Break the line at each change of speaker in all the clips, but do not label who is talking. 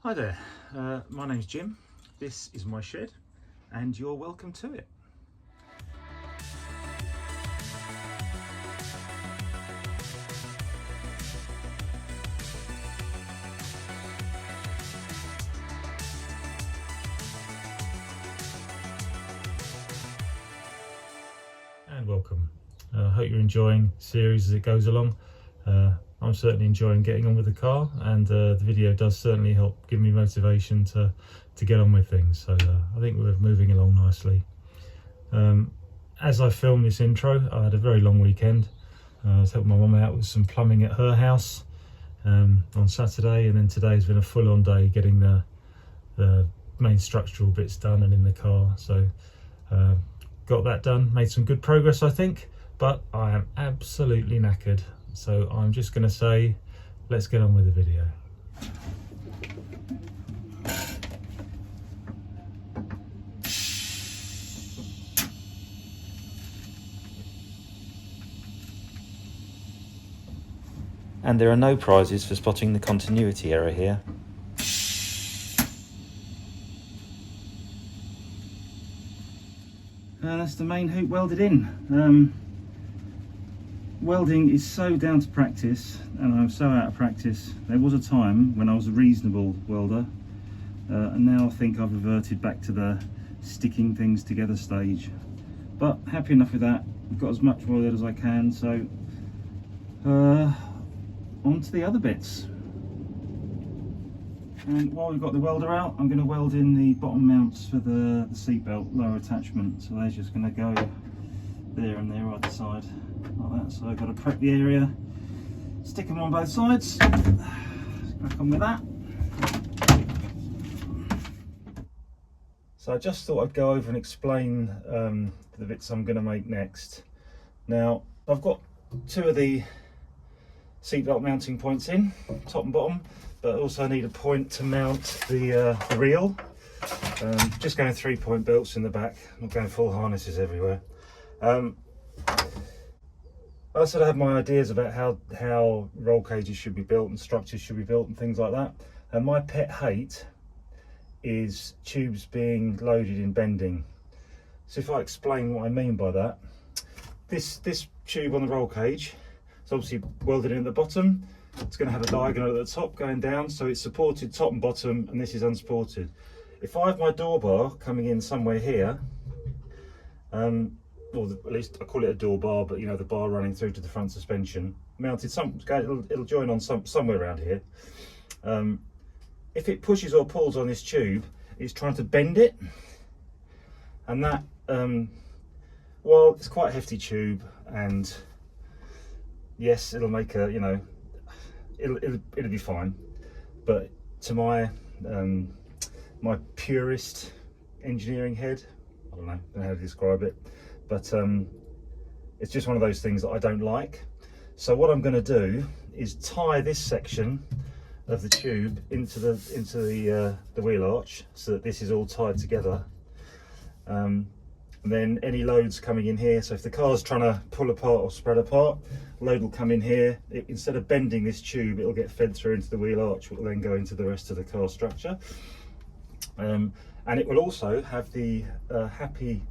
Hi there, my name's Jim, this is my shed and you're welcome to it. And welcome. I hope you're enjoying the series as it goes along. I'm certainly enjoying getting on with the car, and the video does certainly help give me motivation to get on with things. So I think we're moving along nicely. As I filmed this intro, I had a very long weekend. I was helping my mum out with some plumbing at her house on Saturday, and then today has been a full-on day getting the main structural bits done and in the car. So got that done, made some good progress I think, but I am absolutely knackered. So I'm just going to say, let's get on with the video. And there are no prizes for spotting the continuity error here. That's the main hoop welded in. Welding is so down to practice, and I'm so out of practice. There was a time when I was a reasonable welder, and now I think I've reverted back to the sticking things together stage. But happy enough with that. I've got as much welded as I can, so on to the other bits. And while we've got the welder out, I'm going to weld in the bottom mounts for the seat belt lower attachment. So they're just going to go there and there either side like that. So I've got to prep the area, stick them on both sides. Let's crack on with that. So I just thought I'd go over and explain the bits I'm going to make next. Now I've got two of the seatbelt mounting points in, top and bottom, but also need a point to mount the reel. Just going 3-point belts in the back, not going full harnesses everywhere. I sort of have my ideas about how roll cages should be built and structures should be built and things like that. And my pet hate is tubes being loaded in bending. So if I explain what I mean by that, this tube on the roll cage, it's obviously welded in at the bottom. It's going to have a diagonal at the top going down, so it's supported top and bottom, and this is unsupported. If I have my door bar coming in somewhere here, or at least I call it a door bar, but you know, the bar running through to the front suspension, mounted it'll join on somewhere around here. If it pushes or pulls on this tube, it's trying to bend it, and that well, it's quite a hefty tube, and yes, it'll make a, you know, it'll be fine, but to my my purist engineering head, I don't know how to describe it, but it's just one of those things that I don't like. So what I'm going to do is tie this section of the tube into the wheel arch, so that this is all tied together. And then any loads coming in here, so if the car's trying to pull apart or spread apart, load will come in here. Instead of bending this tube, it'll get fed through into the wheel arch, which will then go into the rest of the car structure. And it will also have the happy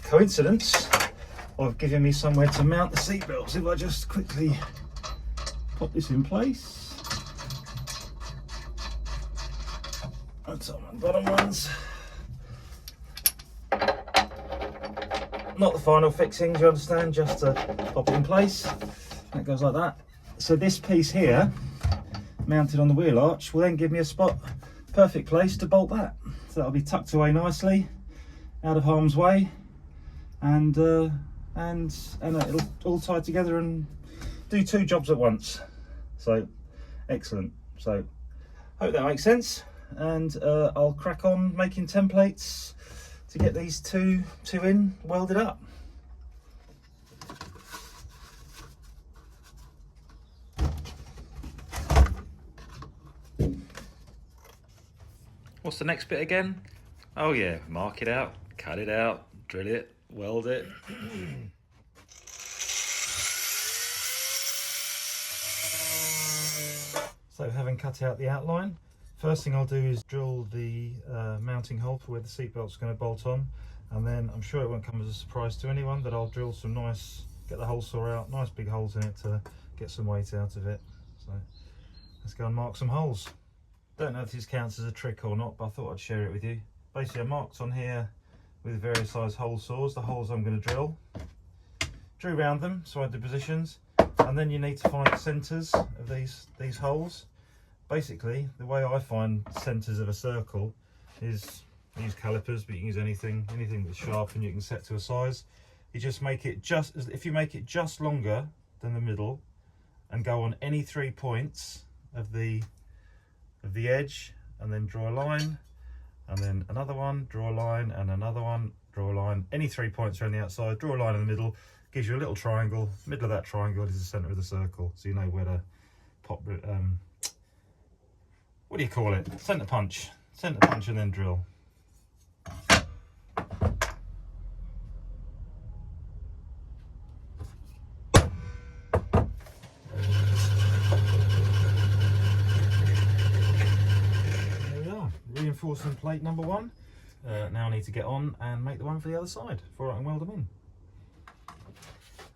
coincidence of giving me somewhere to mount the seat belts. If I just quickly pop this in place. That's on the bottom ones. Not the final fixings, you understand, just to pop it in place. That goes like that. So this piece here, mounted on the wheel arch, will then give me a spot, perfect place to bolt that. So that'll be tucked away nicely, out of harm's way, and it'll all tie together and do two jobs at once. So excellent. So hope that makes sense, and I'll crack on making templates to get these two in welded up. What's the next bit again? Oh yeah, mark it out, cut it out, drill it, weld it. So having cut out the outline, first thing I'll do is drill the mounting hole for where the seatbelt's going to bolt on, and then I'm sure it won't come as a surprise to anyone that I'll drill some nice, get the hole saw out, nice big holes in it to get some weight out of it. So let's go and mark some holes. Don't know if this counts as a trick or not, but I thought I'd share it with you. Basically I marked on here with various size hole saws the holes I'm going to drill. Drew round them so I had the positions, and then you need to find the centres of these holes. Basically the way I find centres of a circle is I use calipers, but you can use anything that's sharp and you can set to a size. You just make it if you make it just longer than the middle and go on any 3 points of the edge, and then draw a line, and then another one, draw a line, and another one, draw a line. Any 3 points around the outside, draw a line in the middle, gives you a little triangle. Middle of that triangle is the centre of the circle, so you know where to pop, what do you call it? Centre punch, and then drill. Reinforcing plate number 1. Now I need to get on and make the one for the other side before I can weld them in.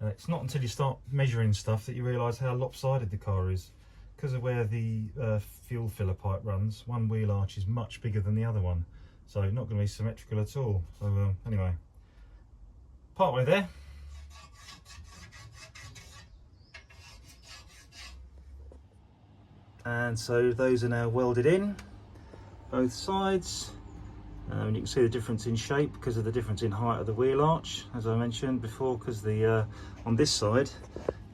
It's not until you start measuring stuff that you realise how lopsided the car is. Because of where the fuel filler pipe runs, one wheel arch is much bigger than the other one, so not going to be symmetrical at all. So anyway, part way there. And so those are now welded in, both sides. And you can see the difference in shape because of the difference in height of the wheel arch, as I mentioned before, because the on this side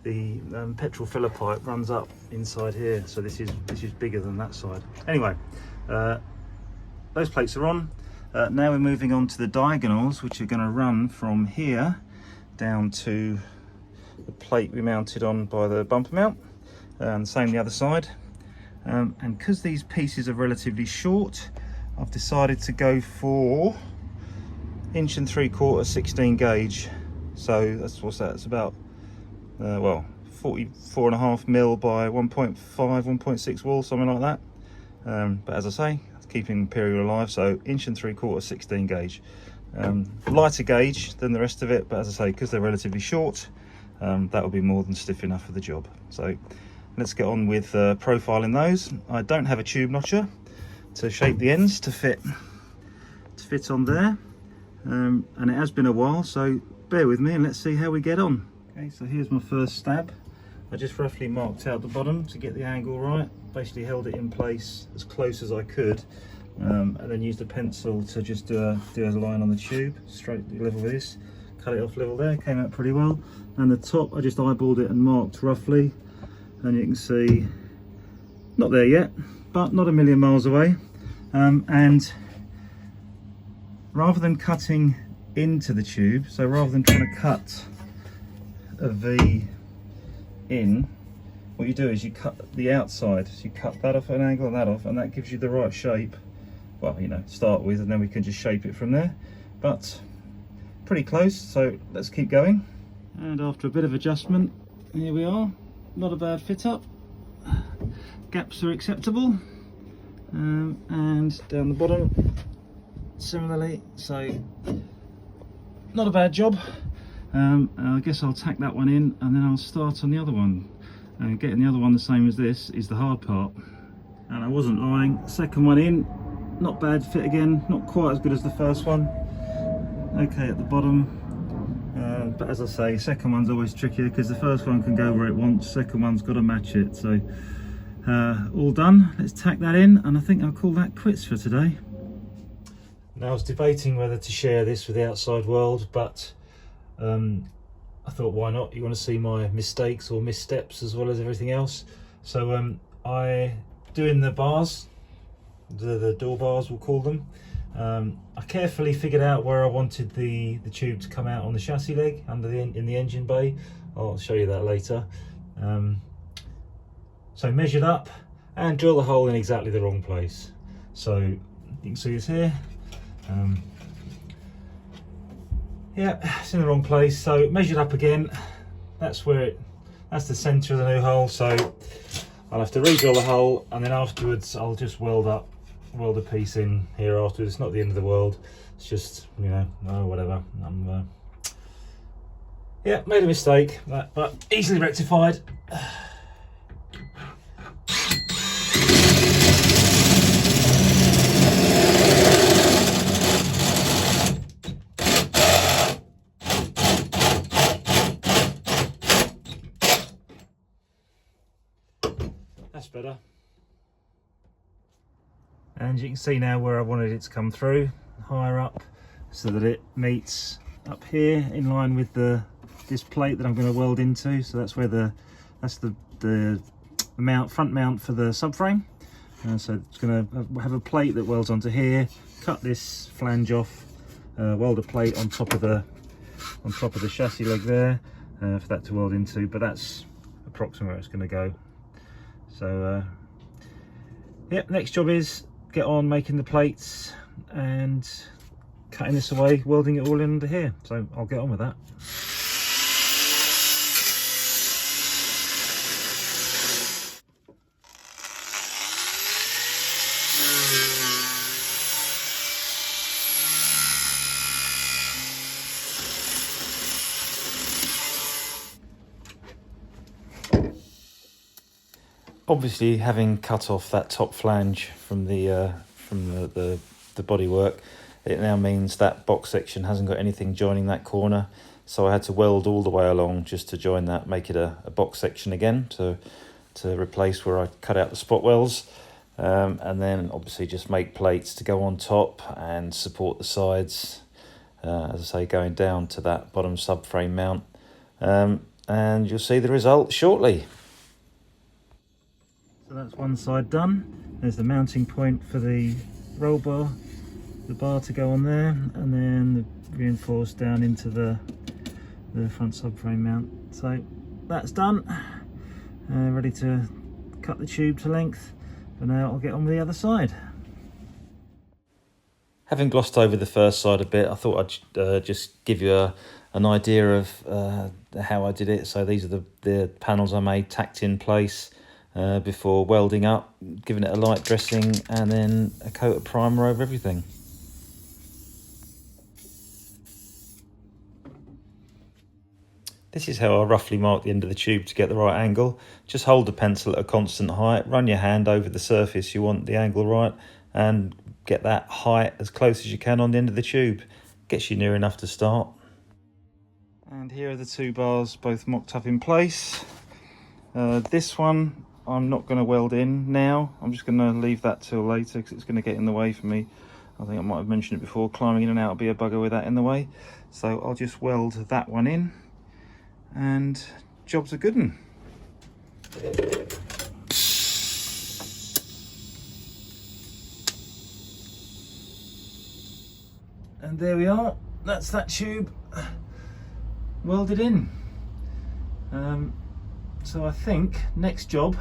the petrol filler pipe runs up inside here, so this is bigger than that side. Anyway, those plates are on. Now we're moving on to the diagonals, which are going to run from here down to the plate we mounted on by the bumper mount, and same the other side. And because these pieces are relatively short, I've decided to go for 1 3/4 16 gauge. So that's what's that? It's about well, 44.5 mil by 1.5, 1.6 wool, something like that. But as I say, keeping Imperial alive, so 1 3/4 16 gauge. Lighter gauge than the rest of it, but as I say, because they're relatively short, that will be more than stiff enough for the job. So let's get on with profiling those. I don't have a tube notcher to shape the ends to fit on there, and it has been a while, so bear with me and let's see how we get on. Okay, so here's my first stab. I just roughly marked out the bottom to get the angle right, basically held it in place as close as I could, and then used a pencil to just do a line on the tube, straight level with this, cut it off level there, came out pretty well. And the top, I just eyeballed it and marked roughly, and you can see, not there yet, but not a million miles away. And rather than cutting into the tube, so rather than trying to cut a V in, what you do is you cut the outside, so you cut that off at an angle and that off, and that gives you the right shape. Well, you know, start with, and then we can just shape it from there, but pretty close, so let's keep going. And after a bit of adjustment, here we are. Not a bad fit up, gaps are acceptable, and down the bottom similarly, so not a bad job. I guess I'll tack that one in and then I'll start on the other one. Getting the other one the same as this is the hard part, and I wasn't lying. Second one in, not bad fit again, not quite as good as the first one. Okay at the bottom, but as I say, second one's always trickier because the first one can go where it wants, second one's got to match it. So all done, let's tack that in, and I think I'll call that quits for today. Now I was debating whether to share this with the outside world, but I thought, why not? You want to see my mistakes or missteps as well as everything else. So I doing the bars, the door bars we'll call them, I carefully figured out where I wanted the tube to come out on the chassis leg under in the engine bay. I'll show you that later. So measured up and drill the hole in exactly the wrong place. So you can see it's here. Yeah, it's in the wrong place, so measured up again. That's the centre of the new hole. So I'll have to re-drill the hole, and then afterwards I'll just weld a piece in here afterwards. It's not the end of the world. It's just, you know, oh, whatever. Yeah, made a mistake, but easily rectified. That's better. And you can see now where I wanted it to come through, higher up, so that it meets up here in line with this plate that I'm going to weld into. So that's where that's the front mount for the subframe. So it's going to have a plate that welds onto here. Cut this flange off, weld a plate on top of the chassis leg there for that to weld into. But that's approximately where it's going to go. So yeah, next job is get on making the plates and cutting this away, welding it all in under here. So I'll get on with that. Obviously, having cut off that top flange from the bodywork, it now means that box section hasn't got anything joining that corner. So I had to weld all the way along just to join that, make it a box section again to replace where I cut out the spot welds, and then obviously just make plates to go on top and support the sides. As I say, going down to that bottom subframe mount, and you'll see the result shortly. So that's one side done. There's the mounting point for the roll bar, the bar to go on there, and then the reinforced down into the front subframe mount. So that's done, ready to cut the tube to length. But now I'll get on with the other side. Having glossed over the first side a bit, I thought I'd just give you an idea of how I did it. So these are the panels I made, tacked in place before welding up, giving it a light dressing, and then a coat of primer over everything. This is how I roughly mark the end of the tube to get the right angle. Just hold the pencil at a constant height, run your hand over the surface you want the angle right, and get that height as close as you can on the end of the tube. Gets you near enough to start. And here are the two bars both mocked up in place. This one I'm not going to weld in now. I'm just going to leave that till later because it's going to get in the way for me. I think I might have mentioned it before, climbing in and out will be a bugger with that in the way. So I'll just weld that one in, and job's a good one. And there we are, that's that tube welded in. So I think next job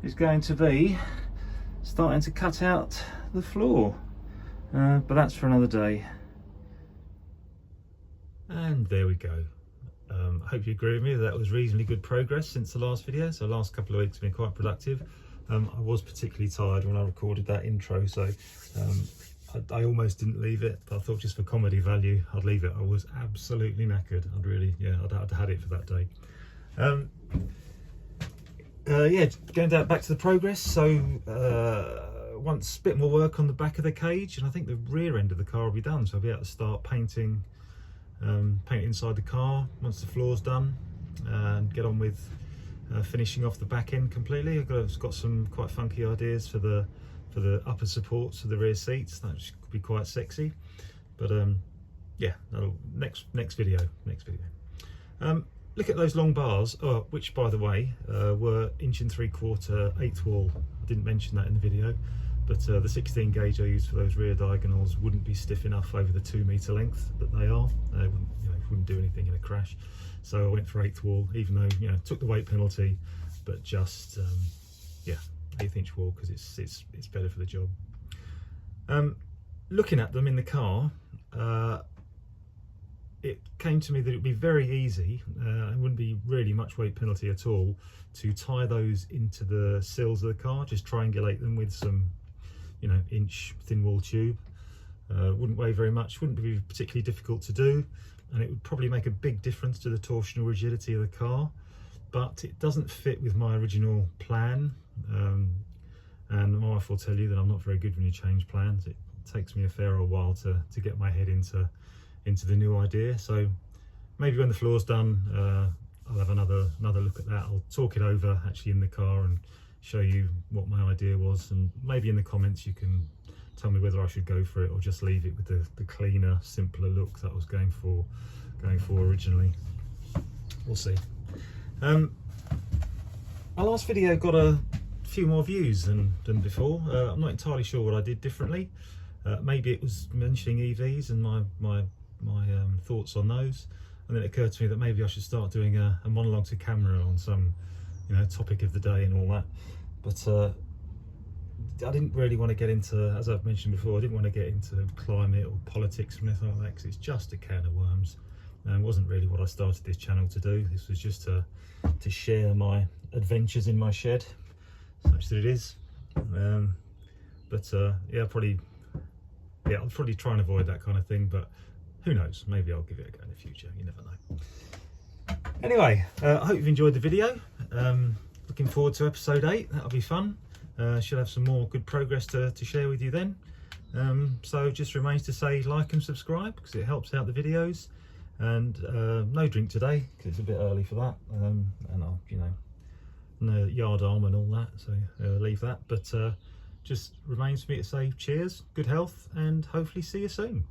is going to be starting to cut out the floor, but that's for another day. And there we go. I hope you agree with me that was reasonably good progress since the last video. So the last couple of weeks have been quite productive. I was particularly tired when I recorded that intro, so I almost didn't leave it, but I thought just for comedy value I'd leave it. I was absolutely knackered. I'd had it for that day. Yeah, going back to the progress. So once a bit more work on the back of the cage, and I think the rear end of the car will be done, so I'll be able to start painting inside the car once the floor's done, and get on with finishing off the back end completely. I've got some quite funky ideas for the upper supports of the rear seats. That could be quite sexy, but yeah, next video. Look at those long bars, which by the way were 1 3/4 8th wall. I didn't mention that in the video, but the 16 gauge I used for those rear diagonals wouldn't be stiff enough over the 2 metre length that they are. They wouldn't do anything in a crash. So I went for 8th wall, even though took the weight penalty, but just yeah, 1/8 inch wall because it's better for the job. Looking at them in the car, it came to me that it would be very easy, it wouldn't be really much weight penalty at all, to tie those into the sills of the car, just triangulate them with some, you know, inch thin wall tube. Wouldn't weigh very much, wouldn't be particularly difficult to do, and it would probably make a big difference to the torsional rigidity of the car, but it doesn't fit with my original plan. And my wife will tell you that I'm not very good when you change plans. It takes me a fair old while to get my head into the new idea. So maybe when the floor's done, I'll have another look at that. I'll talk it over actually in the car and show you what my idea was, and maybe in the comments you can tell me whether I should go for it or just leave it with the cleaner, simpler look that I was going for originally. We'll see. My last video got a few more views than before. I'm not entirely sure what I did differently. Maybe it was mentioning EVs and my thoughts on those, and then it occurred to me that maybe I should start doing a monologue to camera on some, you know, topic of the day and all that. But I didn't really want to get into, as I've mentioned before, I didn't want to get into climate or politics or anything like that, because it's just a can of worms, and it wasn't really what I started this channel to do. This was just to share my adventures in my shed, such that it is. Yeah, I'll probably try and avoid that kind of thing, but who knows, maybe I'll give it a go in the future, you never know. Anyway, I hope you've enjoyed the video. Looking forward to episode 8, that'll be fun. Should have some more good progress to share with you then. So just remains to say like and subscribe, because it helps out the videos. And no drink today, because it's a bit early for that, and I'll, you know, no yard arm and all that, so leave that. But just remains for me to say cheers, good health, and hopefully see you soon.